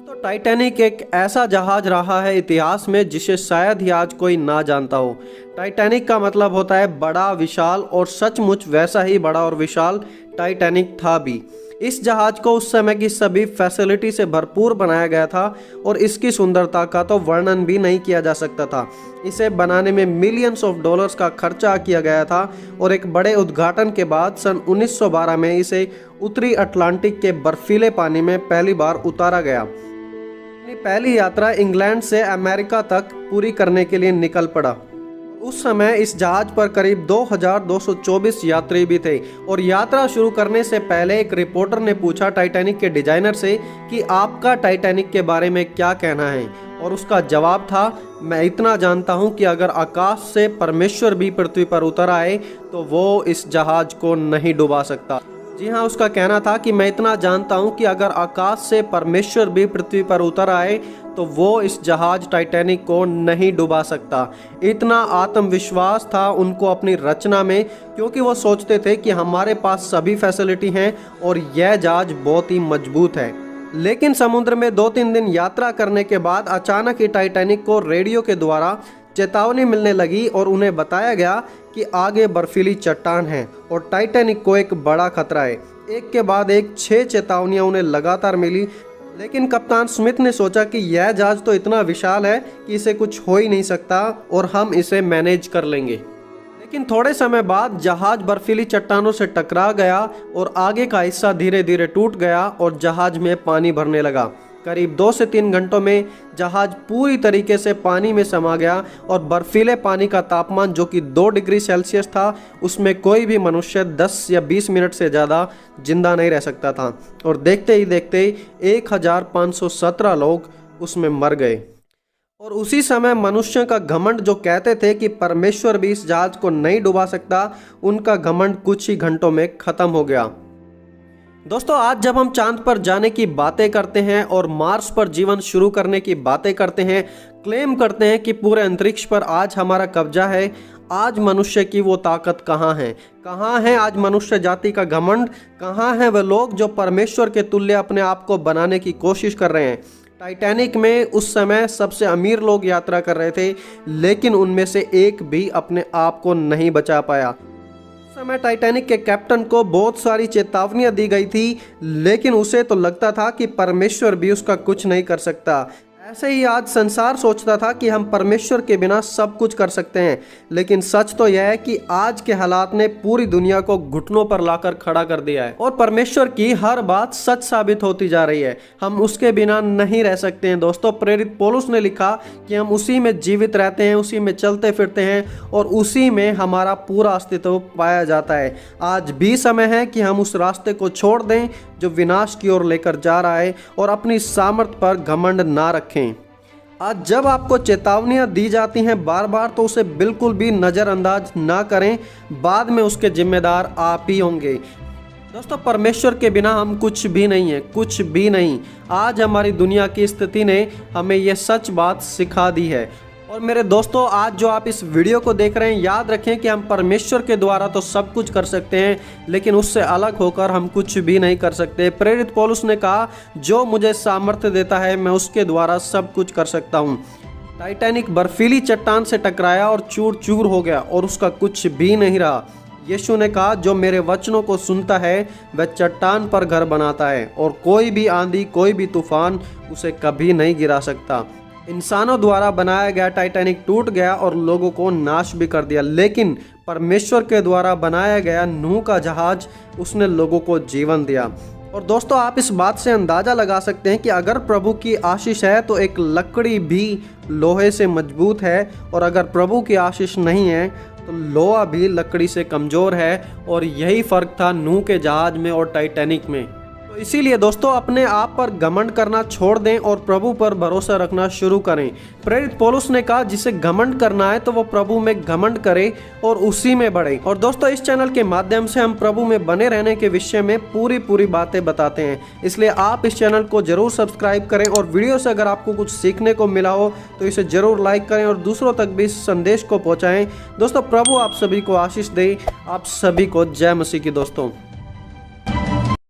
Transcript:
तो टाइटैनिक एक ऐसा जहाज रहा है इतिहास में जिसे शायद ही आज कोई ना जानता हो। टाइटैनिक का मतलब होता है बड़ा, विशाल, और सचमुच वैसा ही बड़ा और विशाल टाइटैनिक था भी। इस जहाज को उस समय की सभी फैसिलिटी से भरपूर बनाया गया था और इसकी सुंदरता का तो वर्णन भी नहीं किया जा सकता था। इसे बनाने में मिलियंस ऑफ डॉलर्स का खर्चा किया गया था और एक बड़े उद्घाटन के बाद सन 1912 में इसे उत्तरी अटलांटिक के बर्फीले पानी में पहली बार उतारा गया। अपनी पहली यात्रा इंग्लैंड से अमेरिका तक पूरी करने के लिए निकल पड़ा। उस समय इस जहाज पर करीब 2224 यात्री भी थे और यात्रा शुरू करने से पहले एक रिपोर्टर ने पूछा टाइटैनिक के डिजाइनर से कि आपका टाइटैनिक के बारे में क्या कहना है, और उसका जवाब था, मैं इतना जानता हूं कि अगर आकाश से परमेश्वर भी पृथ्वी पर उतर आए तो वो इस जहाज को नहीं डुबा सकता। जी हाँ, उसका कहना था कि मैं इतना जानता हूं कि अगर आकाश से परमेश्वर भी पृथ्वी पर उतर आए तो वो इस जहाज टाइटैनिक को नहीं डुबा सकता। इतना आत्मविश्वास था उनको अपनी रचना में, क्योंकि वो सोचते थे कि हमारे पास सभी फैसिलिटी हैं और यह जहाज बहुत ही मजबूत है। लेकिन समुद्र में 2-3 दिन यात्रा करने के बाद अचानक ही टाइटैनिक को रेडियो के द्वारा चेतावनी मिलने लगी और उन्हें बताया गया कि आगे बर्फीली चट्टान है और टाइटैनिक को एक बड़ा खतरा है। एक के बाद एक 6 चेतावनियां उन्हें लगातार मिली, लेकिन कप्तान स्मिथ ने सोचा कि यह जहाज तो इतना विशाल है कि इसे कुछ हो ही नहीं सकता और हम इसे मैनेज कर लेंगे। लेकिन थोड़े समय बाद जहाज बर्फीली चट्टानों से टकरा गया और आगे का हिस्सा धीरे धीरे टूट गया और जहाज में पानी भरने लगा। करीब 2 से 3 घंटों में जहाज पूरी तरीके से पानी में समा गया और बर्फीले पानी का तापमान जो कि 2 डिग्री सेल्सियस था, उसमें कोई भी मनुष्य 10 या 20 मिनट से ज़्यादा जिंदा नहीं रह सकता था और देखते ही देखते 1517 लोग उसमें मर गए। और उसी समय मनुष्य का घमंड, जो कहते थे कि परमेश्वर भी इस जहाज को नहीं डुबा सकता, उनका घमंड कुछ ही घंटों में खत्म हो गया। दोस्तों, आज जब हम चांद पर जाने की बातें करते हैं और मार्स पर जीवन शुरू करने की बातें करते हैं, क्लेम करते हैं कि पूरे अंतरिक्ष पर आज हमारा कब्जा है, आज मनुष्य की वो ताकत कहाँ है? कहाँ है आज मनुष्य जाति का घमंड? कहाँ है वे लोग जो परमेश्वर के तुल्य अपने आप को बनाने की कोशिश कर रहे हैं? टाइटैनिक में उस समय सबसे अमीर लोग यात्रा कर रहे थे, लेकिन उनमें से एक भी अपने आप को नहीं बचा पाया। समय टाइटैनिक के कैप्टन को बहुत सारी चेतावनियां दी गई थी, लेकिन उसे तो लगता था कि परमेश्वर भी उसका कुछ नहीं कर सकता। ऐसे ही आज संसार सोचता था कि हम परमेश्वर के बिना सब कुछ कर सकते हैं, लेकिन सच तो यह है कि आज के हालात ने पूरी दुनिया को घुटनों पर लाकर खड़ा कर दिया है और परमेश्वर की हर बात सच साबित होती जा रही है। हम उसके बिना नहीं रह सकते हैं। दोस्तों, प्रेरित पौलुस ने लिखा कि हम उसी में जीवित रहते हैं, उसी में चलते फिरते हैं और उसी में हमारा पूरा अस्तित्व पाया जाता है। आज भी समय है कि हम उस रास्ते को छोड़ दें जो विनाश की ओर लेकर जा रहा है और अपनी सामर्थ्य पर घमंड ना रखें। आज जब आपको चेतावनियां दी जाती हैं बार बार, तो उसे बिल्कुल भी नज़रअंदाज ना करें, बाद में उसके जिम्मेदार आप ही होंगे। दोस्तों, परमेश्वर के बिना हम कुछ भी नहीं है, कुछ भी नहीं। आज हमारी दुनिया की स्थिति ने हमें यह सच बात सिखा दी है। और मेरे दोस्तों, आज जो आप इस वीडियो को देख रहे हैं, याद रखें कि हम परमेश्वर के द्वारा तो सब कुछ कर सकते हैं, लेकिन उससे अलग होकर हम कुछ भी नहीं कर सकते। प्रेरित पौलुस ने कहा, जो मुझे सामर्थ्य देता है मैं उसके द्वारा सब कुछ कर सकता हूँ। टाइटैनिक बर्फीली चट्टान से टकराया और चूर चूर हो गया और उसका कुछ भी नहीं रहा। यीशु ने कहा, जो मेरे वचनों को सुनता है वह चट्टान पर घर बनाता है और कोई भी आंधी, कोई भी तूफान उसे कभी नहीं गिरा सकता। इंसानों द्वारा बनाया गया टाइटैनिक टूट गया और लोगों को नाश भी कर दिया, लेकिन परमेश्वर के द्वारा बनाया गया नूह का जहाज, उसने लोगों को जीवन दिया। और दोस्तों, आप इस बात से अंदाज़ा लगा सकते हैं कि अगर प्रभु की आशीष है तो एक लकड़ी भी लोहे से मजबूत है, और अगर प्रभु की आशीष नहीं है तो लोहा भी लकड़ी से कमज़ोर है। और यही फ़र्क था नूह के जहाज में और टाइटैनिक में। तो इसीलिए दोस्तों, अपने आप पर घमंड करना छोड़ दें और प्रभु पर भरोसा रखना शुरू करें। प्रेरित पौलुस ने कहा, जिसे घमंड करना है तो वो प्रभु में घमंड करे और उसी में बढ़े। और दोस्तों, इस चैनल के माध्यम से हम प्रभु में बने रहने के विषय में पूरी बातें बताते हैं, इसलिए आप इस चैनल को जरूर सब्सक्राइब करें और वीडियो से अगर आपको कुछ सीखने को मिला हो तो इसे जरूर लाइक करें और दूसरों तक भी इस संदेश को पहुँचाएँ। दोस्तों, प्रभु आप सभी को आशीष दे। आप सभी को जय मसीह की। दोस्तों।